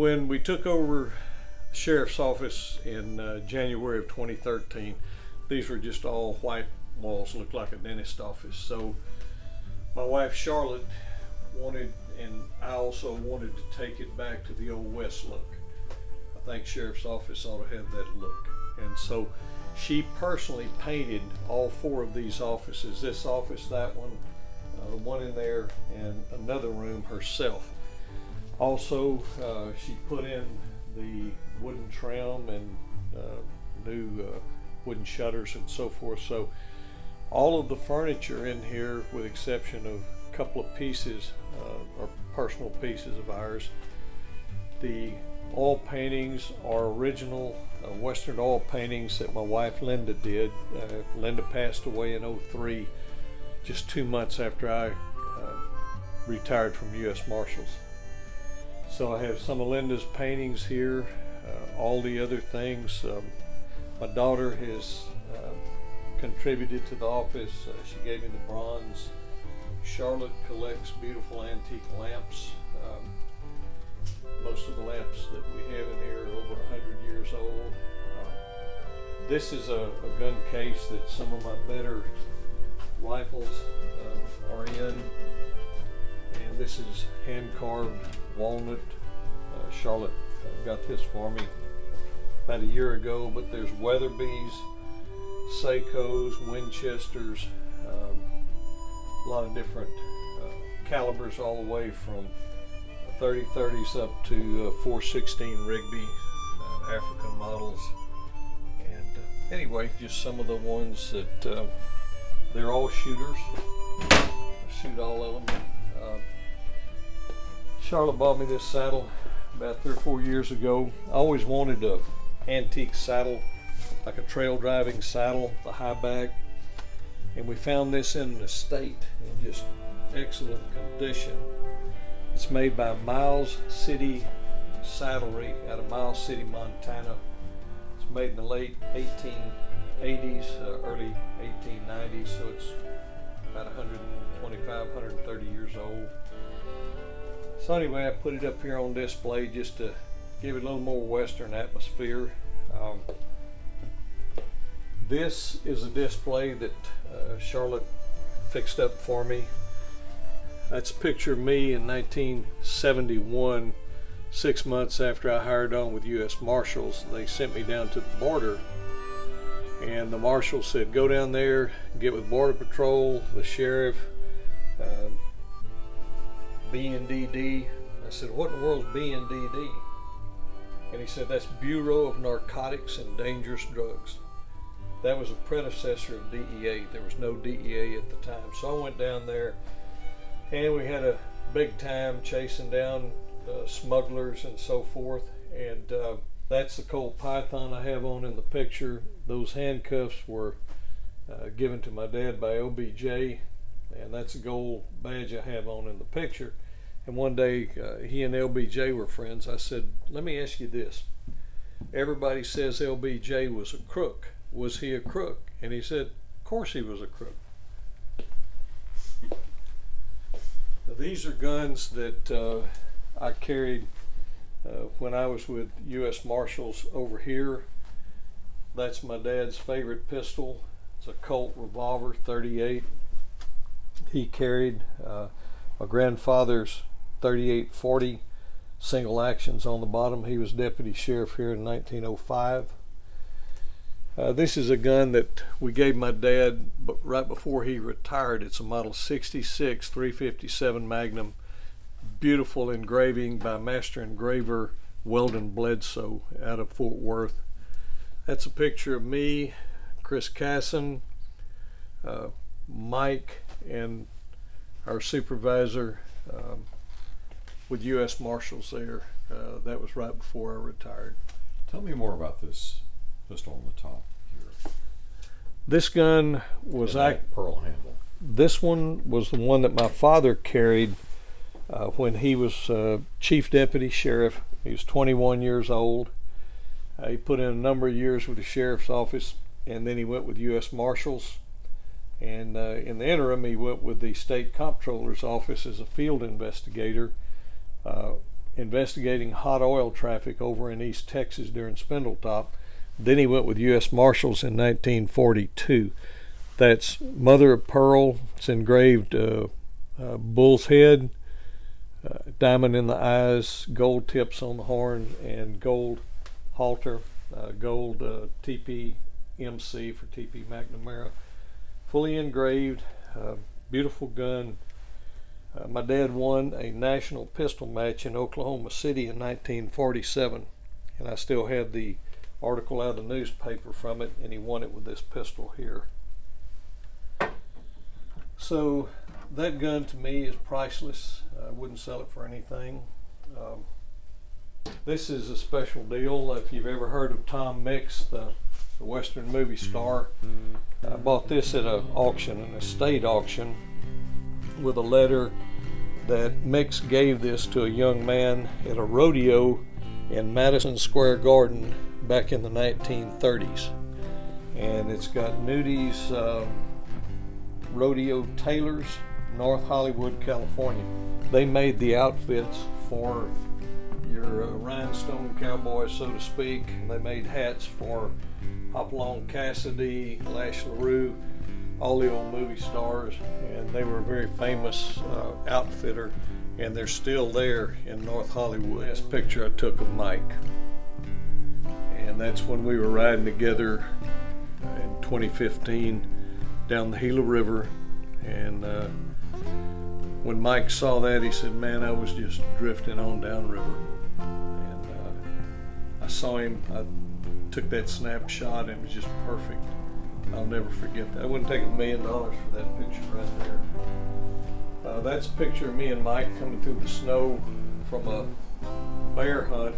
When we took over the sheriff's office in January of 2013, these were just all white walls, looked like a dentist office. So my wife Charlotte wanted, and I also wanted to take it back to the old West look. I think sheriff's office ought to have that look. And so she personally painted all 4 of these offices, this office, that one, the one in there, and another room herself. Also, she put in the wooden trim and new wooden shutters and so forth. So all of the furniture in here, with exception of a couple of pieces, are personal pieces of ours. The oil paintings are original Western oil paintings that my wife Linda did. Linda passed away in '03, just 2 months after I retired from U.S. Marshals. So I have some of Linda's paintings here, all the other things. My daughter has contributed to the office. She gave me the bronze. Charlotte collects beautiful antique lamps. Most of the lamps that we have in here are over 100 years old. This is a gun case that some of my better rifles are in. And this is hand-carved walnut. Charlotte got this for me about a year ago, but there's Weatherbys, Seikos, Winchesters, a lot of different calibers, all the way from 30-30s up to 416 Rigby, African models. And anyway, just some of the ones that they're all shooters. I shoot all of them. Charlotte bought me this saddle about 3 or 4 years ago. I always wanted an antique saddle, like a trail driving saddle, the high back. And we found this in an estate in just excellent condition. It's made by Miles City Saddlery out of Miles City, Montana. It's made in the late 1880s, early 1890s, so it's about 125, 130 years old. So anyway, I put it up here on display just to give it a little more Western atmosphere. This is a display that Charlotte fixed up for me. That's a picture of me in 1971, 6 months after I hired on with U.S. Marshals. They sent me down to the border, and the marshal said, go down there, get with Border Patrol, the sheriff, BNDD. I said, what in the world is BNDD? And he said, that's Bureau of Narcotics and Dangerous Drugs. That was a predecessor of DEA. There was no DEA at the time. So I went down there, and we had a big time chasing down smugglers and so forth. And that's the Colt Python I have on in the picture. Those handcuffs were given to my dad by OBJ, and that's a gold badge I have on in the picture. And one day he and LBJ were friends. I said, let me ask you this. Everybody says LBJ was a crook. Was he a crook? And he said, of course he was a crook. Now, these are guns that I carried when I was with U.S. Marshals over here. That's my dad's favorite pistol. It's a Colt revolver 38. He carried my grandfather's 38-40 single actions on the bottom. He was deputy sheriff here in 1905. This is a gun that we gave my dad right before he retired. It's a model 66 357 Magnum. Beautiful engraving by master engraver Weldon Bledsoe out of Fort Worth. That's a picture of me, Chris Casson, Mike, and our supervisor with U.S. Marshals there. That was right before I retired. Tell me more about this pistol on the top here. This gun was pearl handle. This one was the one that my father carried when he was chief deputy sheriff. He was 21 years old. He put in a number of years with the sheriff's office, and then he went with U.S. Marshals. And in the interim, he went with the state comptroller's office as a field investigator. investigating hot oil traffic over in East Texas during Spindletop. Then he went with U.S. Marshals in 1942. That's mother of pearl. It's engraved bull's head, diamond in the eyes, gold tips on the horn, and gold halter, gold TPMC for TP McNamara. Fully engraved, beautiful gun. My dad won a national pistol match in Oklahoma City in 1947, and I still have the article out of the newspaper from it, and he won it with this pistol here. So that gun to me is priceless. I wouldn't sell it for anything. This is a special deal. If you've ever heard of Tom Mix, the Western movie star, I bought this at an auction, an estate auction, with a letter that Mix gave this to a young man at a rodeo in Madison Square Garden back in the 1930s. And it's got Nudi's Rodeo Tailors, North Hollywood, California. They made the outfits for your rhinestone cowboys, so to speak. They made hats for Hopalong Cassidy, Lash LaRue, all the old movie stars, and they were a very famous outfitter, and they're still there in North Hollywood. This picture I took of Mike, and that's when we were riding together in 2015 down the Gila River. And when Mike saw that, he said, "Man, I was just drifting on downriver." And I saw him, I took that snapshot, and it was just perfect. I'll never forget that. I wouldn't take $1 million for that picture right there. That's a picture of me and Mike coming through the snow from a bear hunt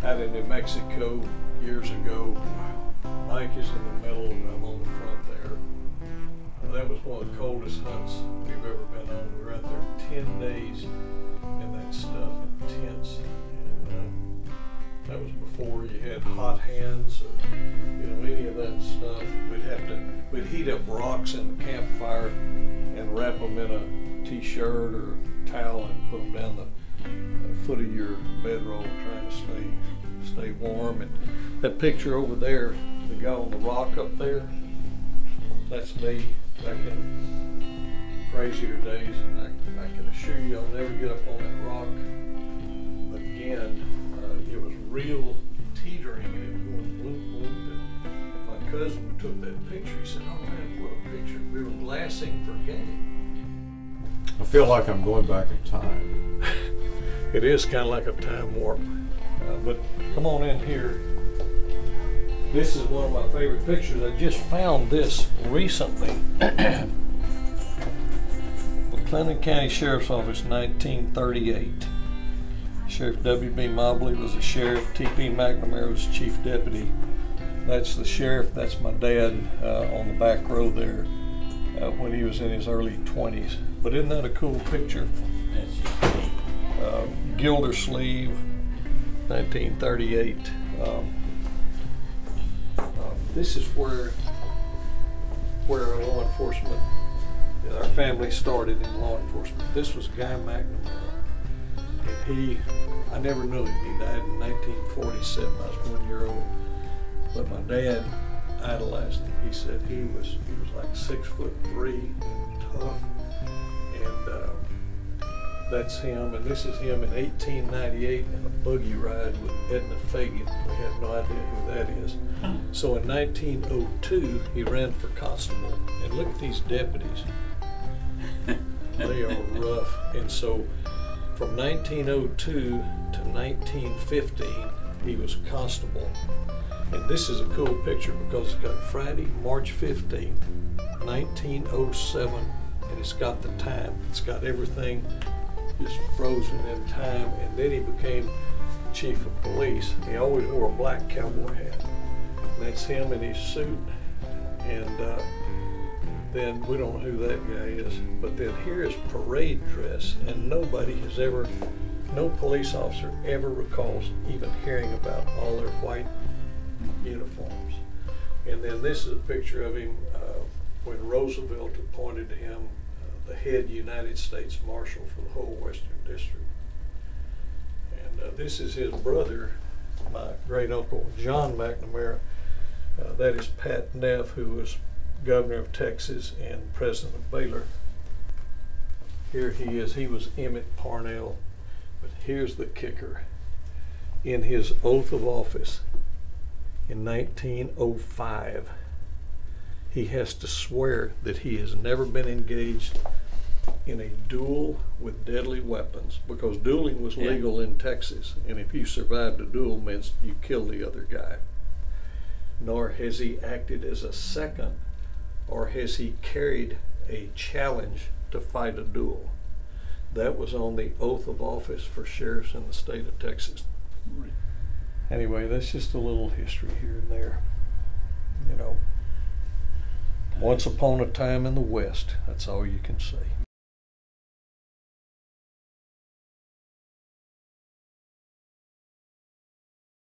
out in New Mexico years ago. Mike is in the middle and I'm on the front there. That was one of the coldest hunts we've ever been on. We were out there 10 days in that stuff in tents. And that was before you had hot hands or any of that stuff. We'd heat up rocks in the campfire and wrap them in a t-shirt or towel and put them down the foot of your bedroll, trying to stay warm. And that picture over there, the guy on the rock up there, that's me back in crazier days. And I can assure you I'll never get up on that rock again. It was real teetering and it was going bloop bloop. And my cousin who took that picture, he said, "Oh man, what a picture." We were glassing for game. I feel like I'm going back in time. It is kind of like a time warp. But come on in here. This is one of my favorite pictures. I just found this recently. McLennan County Sheriff's Office, 1938. Sheriff W.B. Mobley was the sheriff. T.P. McNamara was chief deputy. That's the sheriff. That's my dad on the back row there when he was in his early 20s. But isn't that a cool picture? Gildersleeve, 1938. This is where our law enforcement, our family started in law enforcement. This was Guy McNamara. And I never knew him. He died in 1947. I was 1 year old. But my dad idolized him. He said he was like 6'3" and tough. And that's him. And this is him in 1898 in a buggy ride with Edna Fagan. We have no idea who that is. So in 1902, he ran for constable. And look at these deputies. They are rough. And so from 1902 to 1915, he was constable. And this is a cool picture because it's got Friday, March 15th, 1907, and it's got the time. It's got everything just frozen in time. And then he became chief of police. He always wore a black cowboy hat. And that's him in his suit. And then we don't know who that guy is. But then here is parade dress, and nobody has ever, no police officer ever recalls even hearing about all their white uniforms. And then this is a picture of him when Roosevelt appointed him the head United States Marshal for the whole Western District. And this is his brother, my great uncle John McNamara. That is Pat Neff, who was governor of Texas and president of Baylor. Here he is. He was Emmett Parnell. But here's the kicker. In his oath of office in 1905, he has to swear that he has never been engaged in a duel with deadly weapons, because dueling was legal in Texas, and if you survived a duel, meant you killed the other guy. Nor has he acted as a second, or has he carried a challenge to fight a duel. That was on the oath of office for sheriffs in the state of Texas. Anyway, that's just a little history here and there. You know, once upon a time in the West, that's all you can say.